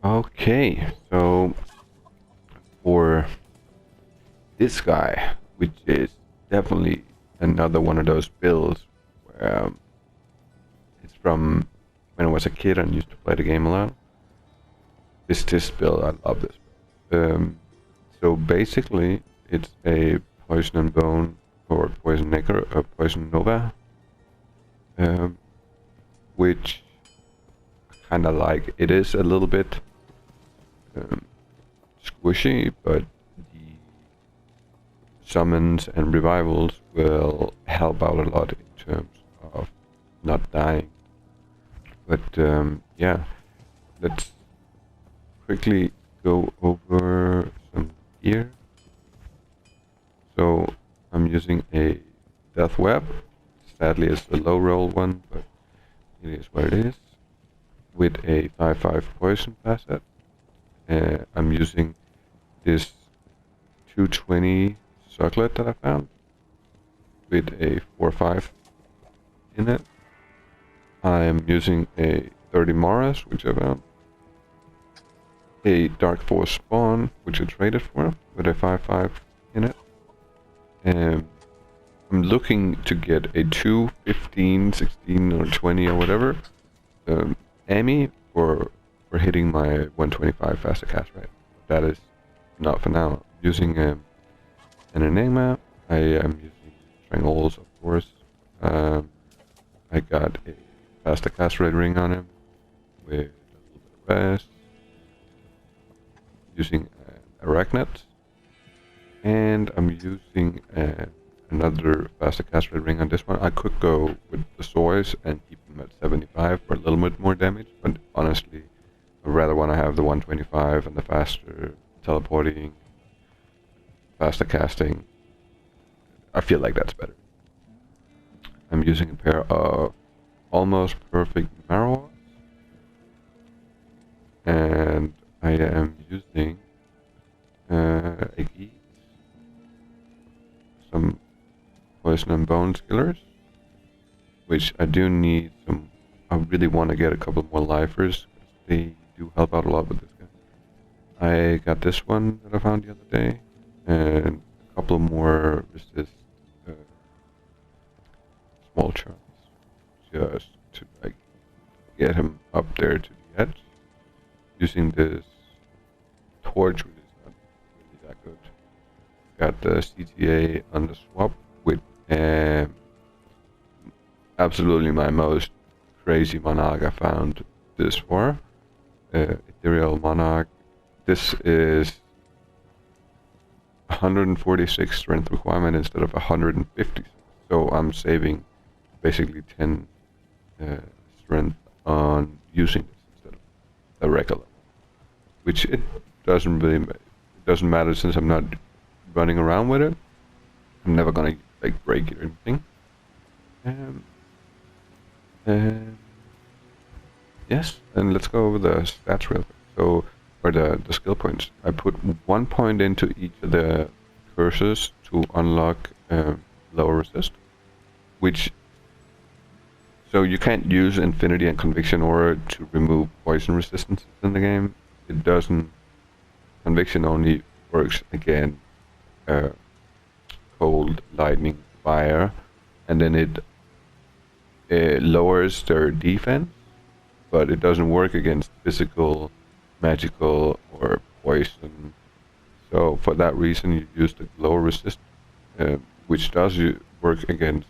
Okay, so for this guy, which is definitely another one of those builds where it's from when I was a kid and used to play the game a lot. This build, I love this build. So basically, it's a poison and bone or poison necro, Poi-Nova, um, which I kind of like. It is a little bit um, squishy, but the summons and revivals will help out a lot in terms of not dying. But yeah, let's quickly go over some gear. So I'm using a death web. Sadly, it's a low roll one, but it is what it is. With a 5/5 poison facet. I'm using this 220 circlet that I found with a 4/5 in it. I am using a 30 Morris, which I found. A Dark Force Spawn, which I traded for, with a 5/5 in it. I'm looking to get a 2, 15, 16, or 20 or whatever Ami for hitting my 125 faster cast rate. That is not for now. I'm using an Enigma. I am using Strangles, of course. I got a faster cast rate ring on him with a little bit of rest. Using Arachnid. And I'm using another faster cast rate ring on this one. I could go with the Soys and keep them at 75 for a little bit more damage, but honestly, I'd rather want to have the 125 and the faster teleporting, faster casting. I feel like that's better. I'm using a pair of almost perfect Marrows, and I am using some poison and bone skillers, which I do need some. I really want to get a couple more lifers. They do help out a lot with this guy. I got this one that I found the other day, and a couple more resist small chunks, just to like get him up there to the edge. Using this torch, which is not really that good. Got the CTA on the swap with absolutely my most crazy monarch I found this for. Ethereal Monarch. This is 146 strength requirement instead of 150. So I'm saving basically 10 strength on using this instead of the regular. Which it doesn't matter since I'm not running around with it. I'm never gonna like break it or anything. Yes, and let's go over the stats real quick. So, or the skill points. I put 1 point into each of the curses to unlock lower resist, which so you can't use Infinity and Conviction Aura to remove poison resistances in the game. It doesn't. Conviction only works again cold, lightning, fire, and then it lowers their defense, but it doesn't work against physical, magical, or poison. So for that reason, you use the glow resist, which does work against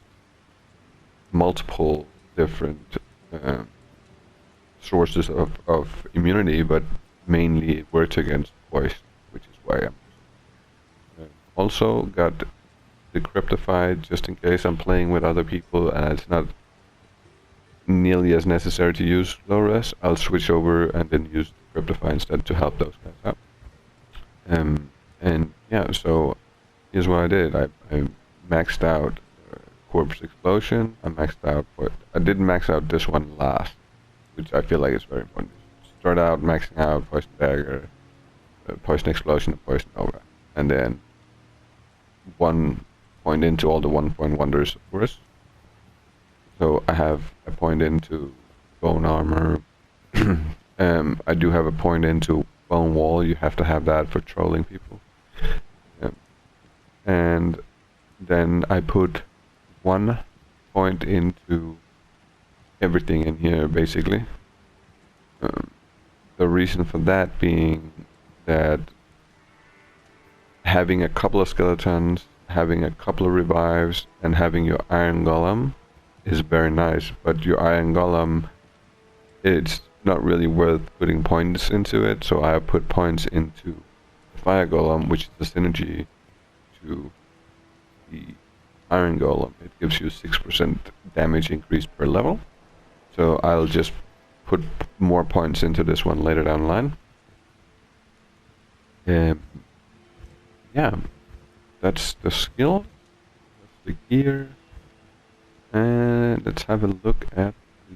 multiple different sources of immunity, but mainly it works against poison, which is why I'm also got decryptified just in case I'm playing with other people and it's not nearly as necessary to use low res. I'll switch over and then use decryptify instead to help those guys out. And yeah, so here's what I did. I maxed out Corpse Explosion. I maxed out, but I didn't max out this one last, which I feel like is very important. Start out maxing out Poison Dagger, Poison Explosion, and Poi-Nova, and then 1 point into all the 1-point wonders, of course. So I have a point into Bone Armor, I do have a point into bone wall. You have to have that for trolling people. And then I put 1 point into everything in here, basically. The reason for that being that having a couple of skeletons, having a couple of revives, and having your iron golem is very nice, but your iron golem, it's not really worth putting points into it, so I put points into the fire golem, which is the synergy to the iron golem. It gives you 6% damage increase per level, so I'll just put more points into this one later down the line. Yeah, that's the skill, that's the gear, and let's have a look at the...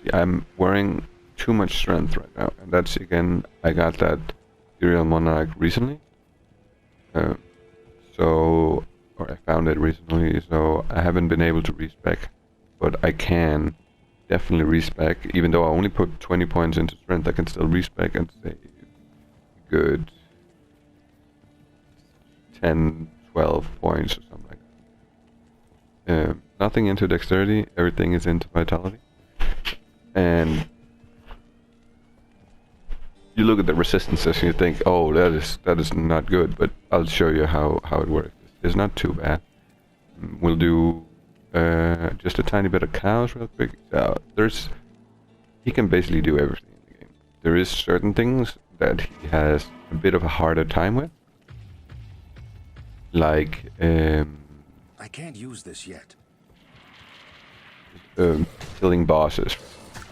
See, I'm wearing too much strength right now, and that's again, I got that Ethereal Monarch recently, or I found it recently, so I haven't been able to respec, but I can definitely respec. Even though I only put 20 points into strength, I can still respec and save good 10, 12 points or something like that. Nothing into dexterity, everything is into vitality. And you look at the resistances and you think, oh, that is not good, but I'll show you how it works. It's not too bad. We'll do just a tiny bit of cows real quick. He can basically do everything in the game. There is certain things that he has a bit of a harder time with. Like, I can't use this yet. Killing bosses.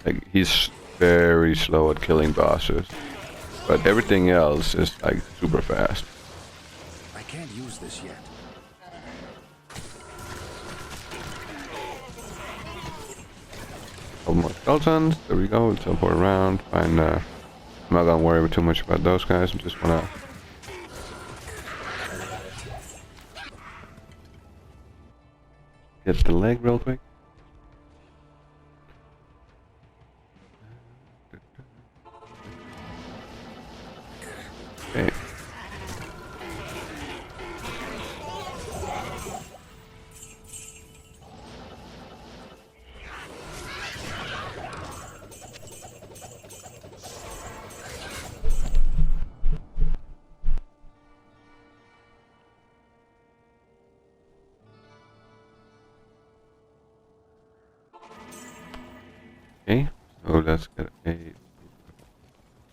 Like, he's very slow at killing bosses, but everything else is like super fast. I can't use this yet. Couple more skeletons. There we go. We'll teleport around. Find. I'm not gonna worry too much about those guys. I just wanna. Get the leg real quick. Okay. Okay, so let's get a...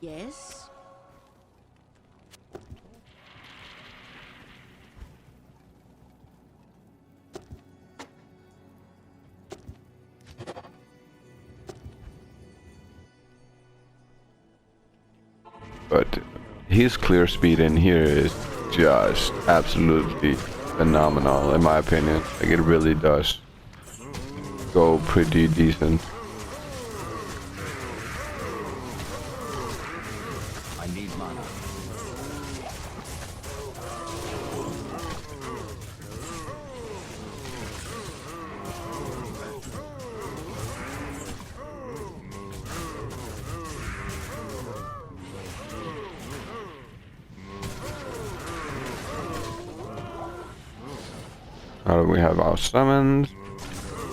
Yes? But his clear speed in here is just absolutely phenomenal, in my opinion. Like, it really does go pretty decent. I need mana. Now that we have our summons,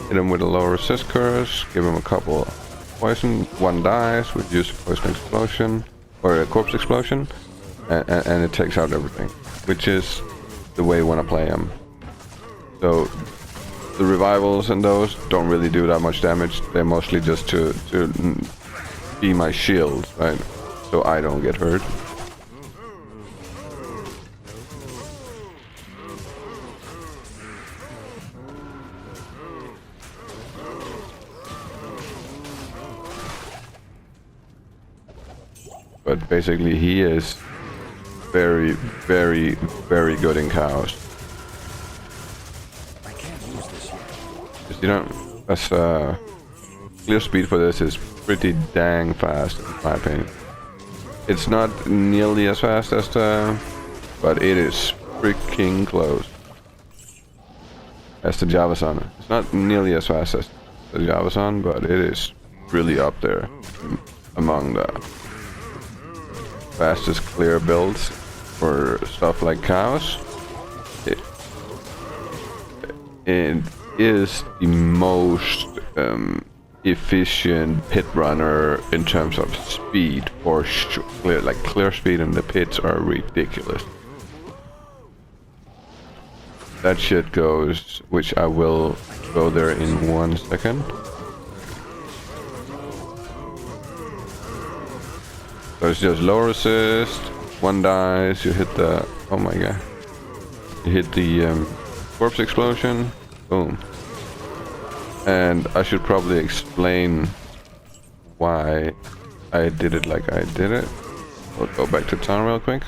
hit him with a low resist curse, give him a couple of poison, 1 dies, we use a poison explosion, or a corpse explosion, and it takes out everything, which is the way you want to play him. So the revivals and those don't really do that much damage, they're mostly just to be my shield, right, so I don't get hurt. But basically he is very, very, very good in cows. I can't use this yet. Because you don't... clear speed for this is pretty dang fast, in my opinion. It's not nearly as fast as the... but it is freaking close. As the Javasan. It's not nearly as fast as the Javasan, but it is really up there. among the fastest clear builds for stuff like cows. It is the most efficient pit runner in terms of speed for clear, like clear speed, and the pits are ridiculous. That shit goes, which I will go there in 1 second. So it's just low resist, one dies, you hit the, oh my god, you hit the corpse explosion, boom. And I should probably explain why I did it like I did it. We'll go back to town real quick.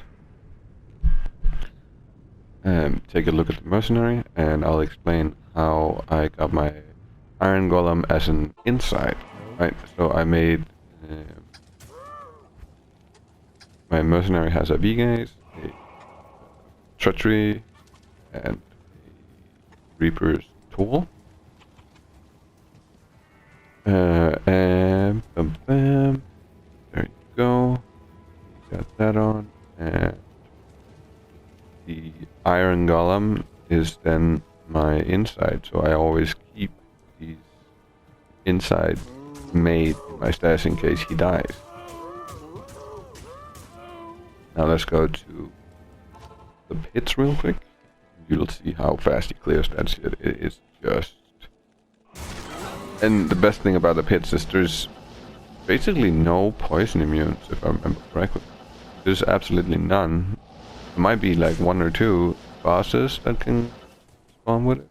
Take a look at the mercenary, and I'll explain how I got my iron golem as an insight. Right, so I made my mercenary has a V-gaze, a treachery, and a reaper's tool. And bam, bam. There you go. Got that on, and the iron golem is then my inside, so I always keep these insides made in my stash in case he dies. Now let's go to the pits real quick. You'll see how fast he clears that shit. It is just... And the best thing about the pits is there's basically no poison immunes, if I remember correctly. There's absolutely none. There might be like 1 or 2 bosses that can spawn with it,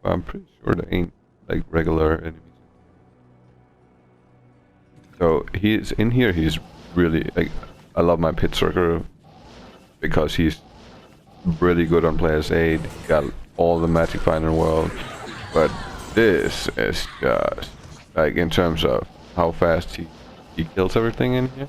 but I'm pretty sure they ain't like regular enemies. So he's in here, he's really like, I love my pit circle because he's really good on players 8. He got all the magic find in the world, but this is just like in terms of how fast he kills everything in here.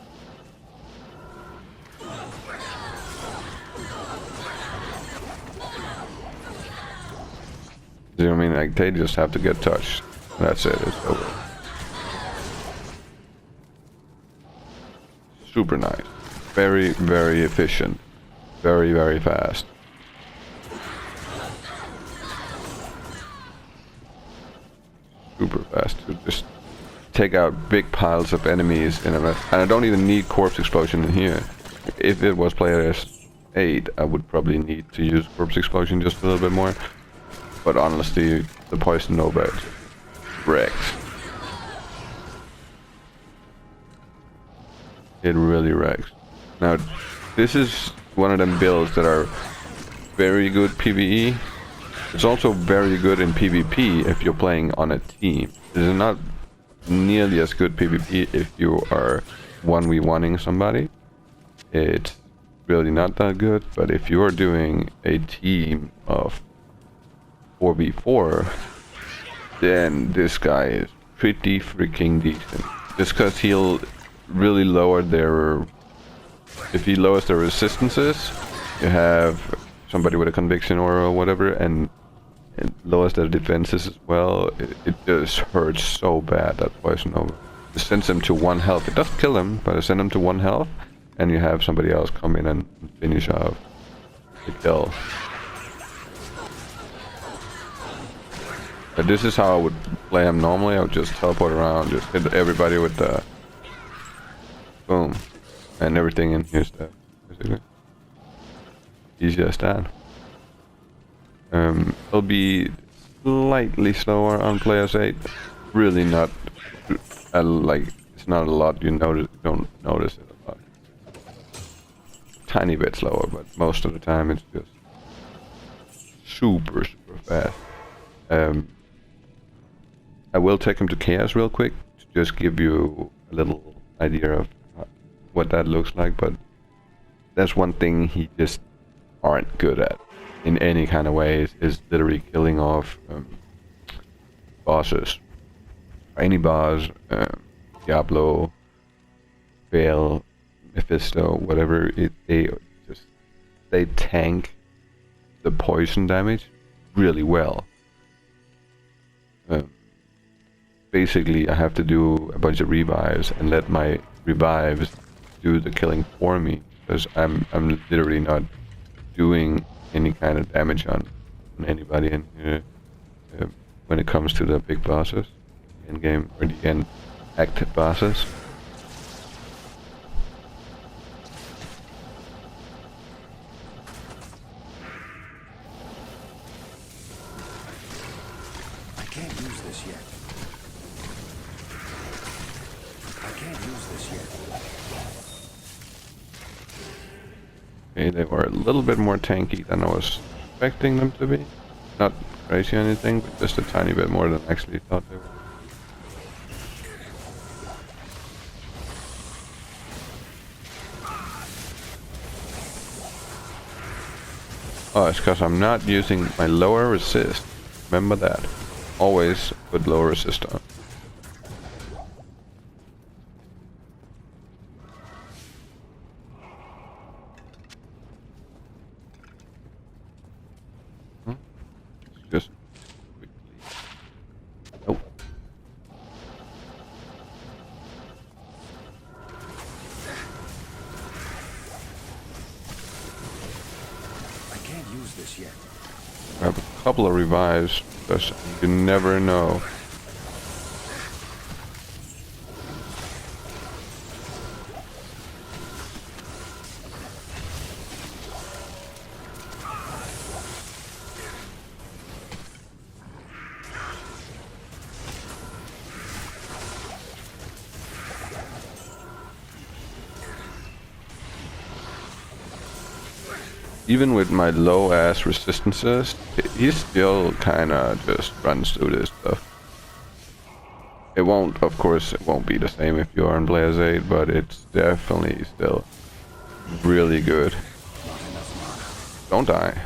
You know what I mean? Like they just have to get touched. That's it. It's over. Super nice. Very, very efficient. Very, very fast. Super fast to just take out big piles of enemies in a mess. And I don't even need corpse explosion in here. If it was player 8, I would probably need to use corpse explosion just a little bit more. But honestly, the Poi-Nova wrecks. It really wrecks. Now, this is one of them builds that are very good PvE. It's also very good in PvP if you're playing on a team. This is not nearly as good PvP if you are 1v1ing somebody. It's really not that good, but if you are doing a team of 4v4, then this guy is pretty freaking decent. Just because he'll really lower their... If he lowers their resistances, you have somebody with a conviction or whatever, and lowers their defenses as well. It just hurts so bad, that Poi-Nova. It sends him to 1 health. It doesn't kill him, but it sends him to 1 health, and you have somebody else come in and finish off the kill. But this is how I would play him normally. I would just teleport around, just hit everybody with the boom, and everything in here's dead, basically. Easy as that. It'll be slightly slower on players 8. Really not, like, it's not a lot. You don't notice it a lot. Tiny bit slower, but most of the time it's just super fast. I will take him to Chaos real quick to just give you a little idea of what that looks like, but that's one thing he just aren't good at in any kind of way, is literally killing off bosses. Any boss, Diablo, Baal, Mephisto, whatever, they tank the poison damage really well. Basically, I have to do a bunch of revives and let my revives do the killing for me, because I'm literally not doing any kind of damage on anybody in here when it comes to the big bosses, the end game or the end act bosses. I can't use this yet. I can't use this yet. Okay, they were a little bit more tanky than I was expecting them to be. Not crazy or anything, but just a tiny bit more than I actually thought they were. Oh, it's because I'm not using my lower resist. Remember that. Always put lower resist on. Just quickly. Oh. I can't use this yet. Grab a couple of revives, because you never know. Even with my low ass resistances, he still kinda just runs through this stuff. It won't, of course, it won't be the same if you are on Blaze 8, but it's definitely still really good. Don't die.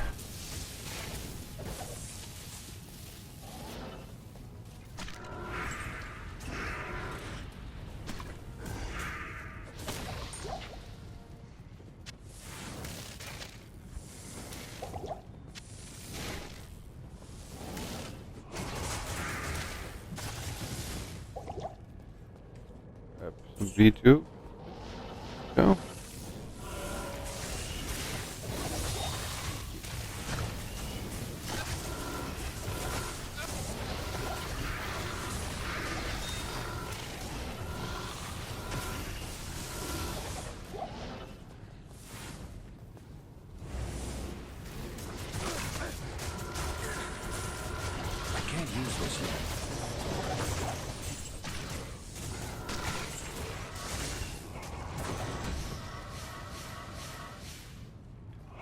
V2. Go. I can't use this yet.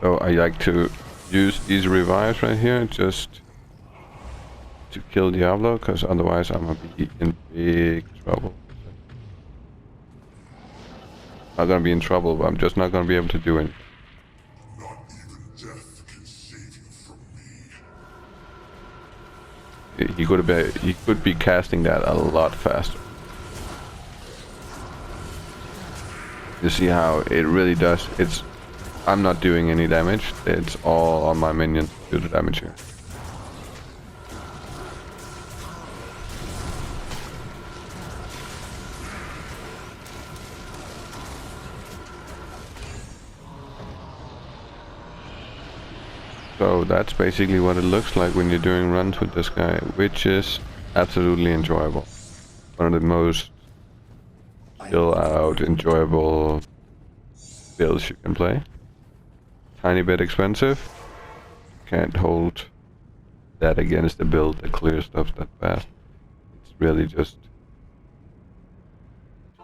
So I like to use these revives right here just to kill Diablo, because otherwise I'm gonna be in big trouble. Not gonna be in trouble, but I'm just not gonna be able to do anything. Not even death can save you from me. He could be casting that a lot faster. You see how it really does. I'm not doing any damage. It's all on my minions to do the damage here. So that's basically what it looks like when you're doing runs with this guy, which is absolutely enjoyable. One of the most chill out, enjoyable builds you can play. Tiny bit expensive. Can't hold that against the build that clears stuff that fast. It's really just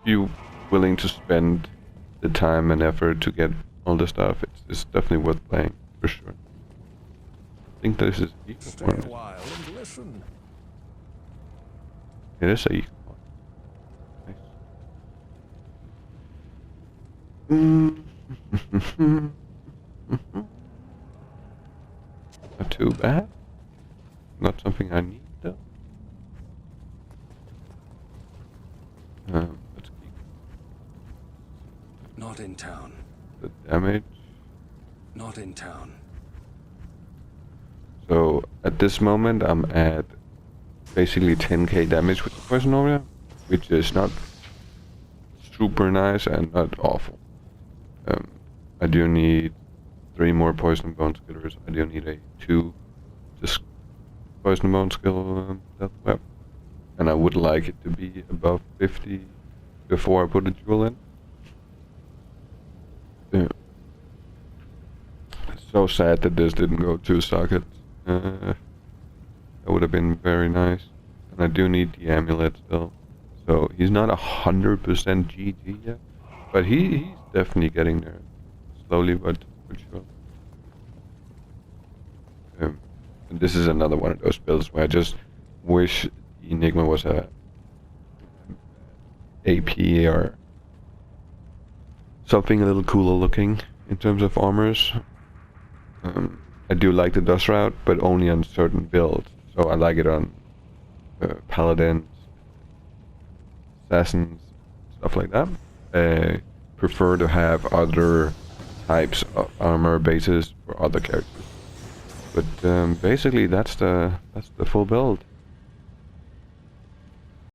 you willing to spend the time and effort to get all the stuff. It's definitely worth playing for sure. I think this is equal. Stay a while and listen. It is a equal one. Nice. Not too bad. Not something I need though. Let's keep Not in town. the damage. Not in town. So at this moment I'm at basically 10k damage with the Poison Aura, which is not super nice and not awful. I do need 3 more poison and bone skillers. I do need a 2 just poison and bone skill death weapon. And I would like it to be above 50 before I put a jewel in. Yeah. So sad that this didn't go 2 sockets. That would have been very nice. And I do need the amulet still. So he's not 100% GG yet. But he's definitely getting there. Slowly but sure. And this is another one of those builds where I just wish the Enigma was a AP or something a little cooler looking in terms of armors. I do like the dust route, but only on certain builds. So I like it on paladins, assassins, stuff like that. I prefer to have other types of armor bases for other characters. But basically that's the full build.